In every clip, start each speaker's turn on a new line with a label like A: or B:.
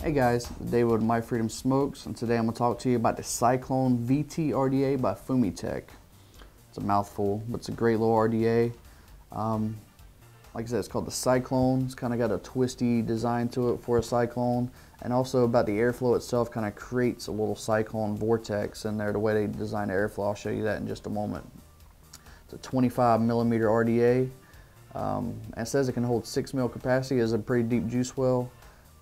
A: Hey guys, David with My Freedom Smokes, and today I'm going to talk to you about the Cyclone VT RDA by FumyTech. It's a mouthful, but it's a great little RDA. Like I said, it's called the Cyclone. It's kind of got a twisty design to it for a cyclone, and also about the airflow itself kind of creates a little cyclone vortex in there, the way they design the airflow. I'll show you that in just a moment. It's a 25 millimeter RDA. And it says it can hold 6 mil capacity. It's a pretty deep juice well.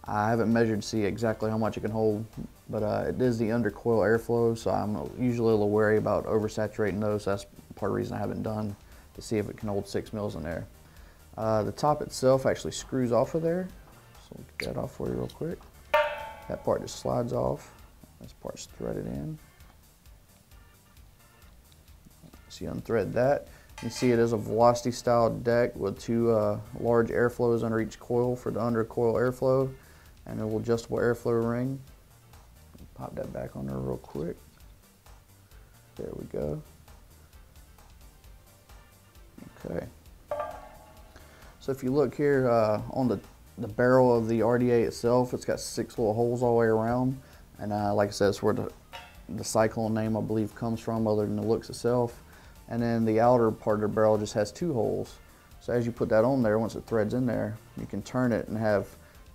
A: I haven't measured to see exactly how much it can hold, but it is the undercoil airflow, so I'm usually a little wary about oversaturating those. So that's part of the reason I haven't done, to see if it can hold 6 mils in there. The top itself actually screws off of there, so we'll get that off for you real quick. That part just slides off. This part's threaded in. So you unthread that. You can see it is a velocity style deck with two large airflows under each coil for the undercoil airflow, and a little adjustable airflow ring. Pop that back on there real quick. There we go. Okay. So if you look here on the barrel of the RDA itself, it's got 6 little holes all the way around, and like I said, it's where the Cyclone name, I believe, comes from, other than the looks itself. And then the outer part of the barrel just has 2 holes. So as you put that on there, once it threads in there, you can turn it and have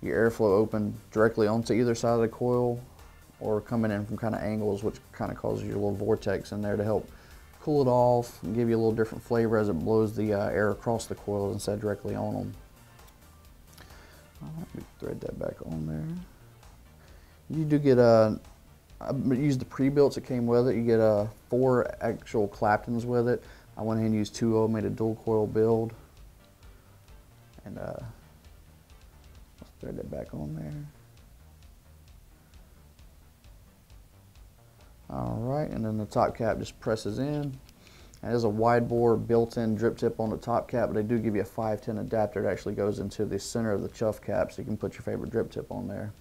A: your airflow open directly onto either side of the coil, or coming in from kind of angles, which kind of causes your little vortex in there to help cool it off and give you a little different flavor as it blows the air across the coils instead of directly on them. Let me thread that back on there. You do get I used the pre-builts that came with it. You get 4 actual claptons with it. I went ahead and used 2 of them, made a dual coil build. And let's thread that back on there. Alright, and then the top cap just presses in. And there's a wide bore built-in drip tip on the top cap, but they do give you a 510 adapter that actually goes into the center of the chuff cap, so you can put your favorite drip tip on there.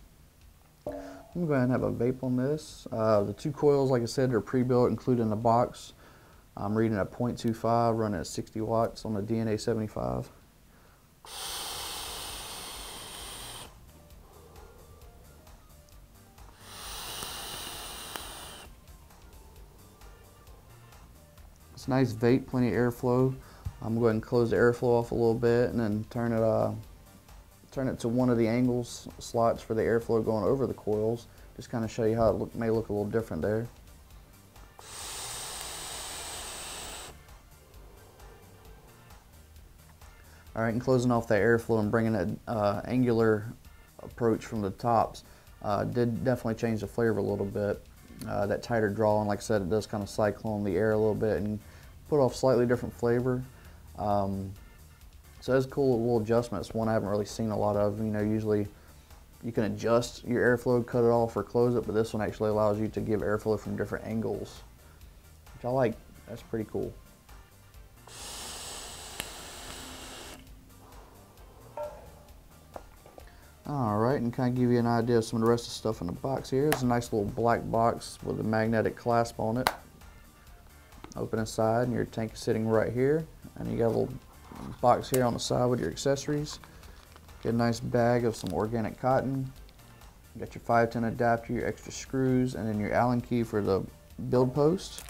A: I'm going to go ahead and have a vape on this. The 2 coils, like I said, are pre-built, included in the box. I'm reading at 0.25, running at 60 watts on the DNA 75. It's a nice vape, plenty of airflow. I'm going to go ahead and close the airflow off a little bit, and then turn it to one of the angles slots for the airflow going over the coils. Just kind of show you how it may look a little different there. Alright, and closing off that airflow and bringing that angular approach from the tops did definitely change the flavor a little bit. That tighter draw, and like I said, it does kind of cyclone the air a little bit and put off slightly different flavor. So that's cool little adjustments. One I haven't really seen a lot of. You know, usually you can adjust your airflow, cut it off or close it, but this one actually allows you to give airflow from different angles, which I like. That's pretty cool. Alright, and kind of give you an idea of some of the rest of the stuff in the box here. It's a nice little black box with a magnetic clasp on it. Open inside, and your tank is sitting right here. And you got a little box here on the side with your accessories. Get a nice bag of some organic cotton. You got your 510 adapter, your extra screws, and then your Allen key for the build post.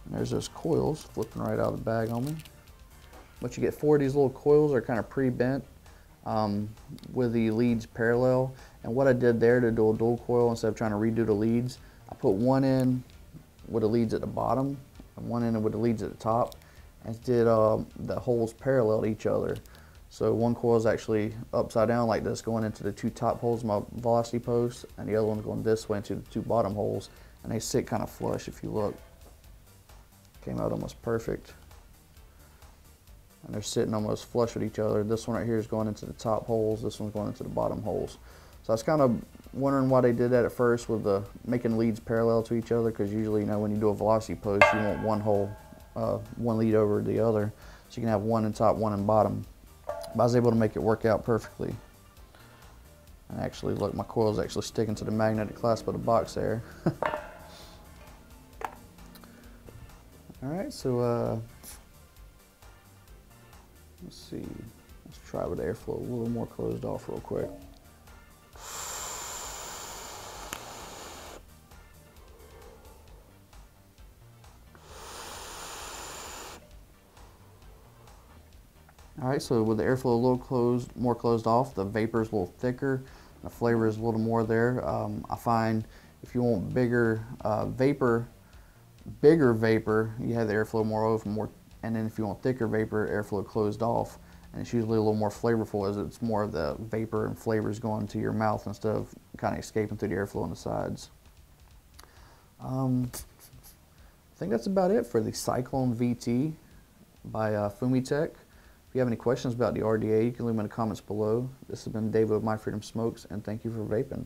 A: And there's those coils flipping right out of the bag on me. But you get 4 of these little coils. They're kind of pre-bent with the leads parallel. And what I did there to do a dual coil, instead of trying to redo the leads, I put one in with the leads at the bottom and one in with the leads at the top, and did the holes parallel to each other. So one coil is actually upside down like this, going into the 2 top holes of my velocity post, and the other one's going this way into the 2 bottom holes, and they sit kind of flush. If you look, came out almost perfect, and they're sitting almost flush with each other. This one right here is going into the top holes, this one's going into the bottom holes. So I was kind of wondering why they did that at first with the making leads parallel to each other, because usually, you know, when you do a velocity post, you want one hole, one lead over the other, so you can have one in top, one in bottom. But I was able to make it work out perfectly. And actually, look, my coil is actually sticking to the magnetic clasp of the box there. All right, so let's see. Let's try with the airflow a little more closed off real quick. All right, so with the airflow a little more closed off, the vapor is a little thicker, the flavor is a little more there. I find if you want bigger vapor, you have the airflow more open, and then if you want thicker vapor, airflow closed off, and it's usually a little more flavorful as it's more of the vapor and flavors going to your mouth instead of kind of escaping through the airflow on the sides. I think that's about it for the Cyclone VT by FumyTech. If you have any questions about the RDA, you can leave them in the comments below. This has been David with My Freedom Smokes, and thank you for vaping.